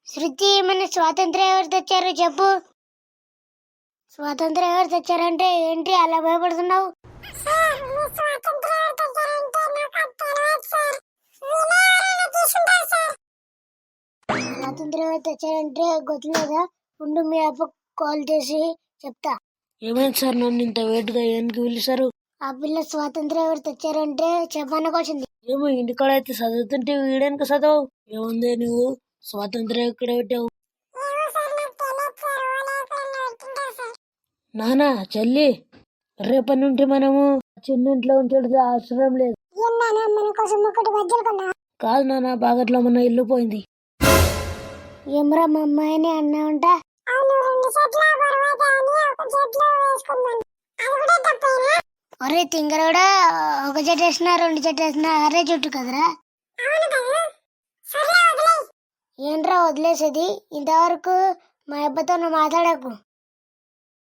శృతి మన స్వాతంత్రం ఎవరు తెచ్చారు చెప్పు. స్వాతంత్రం ఎవరు తెచ్చారంటే ఏంటి అలా భయపడుతున్నావు? స్వాతంత్రం ఎవరు తెచ్చారంటే గుర్తులేదా? ఉండు మీ అప్ప కాల్ చేసి చెప్తా. ఏమైంది సార్ నన్ను ఇంత వేటుగా ఏనికి పిలిచారు? ఆ పిల్ల స్వాతంత్రం ఎవరు తెచ్చారంటే చెప్పడానికి వచ్చింది. ఏమో ఇంటికాడ అయితే చదువుతుంటే వీడెనక చదవు. ఏముంది నువ్వు స్వాతంత్రం ఎక్కడ పెట్టావు? నానా చెల్లి రేపటి నుండి మనము చిన్నింట్లో ఉంచడం అవసరం లేదు. కాదు నాన్న బాగట్లో మన ఇల్లు పోయింది. ఏమరా మా అమ్మాయిని అన్నావంట? ఒరే తింగరోడా, ఒక జట్టు వేసినా రెండు జట్టు వేసినా అరే జట్టు కదరా. ఏంట్రా వదిలేసేది? ఇంతవరకు మా అబ్బతో నువ్వు మాట్లాడకు.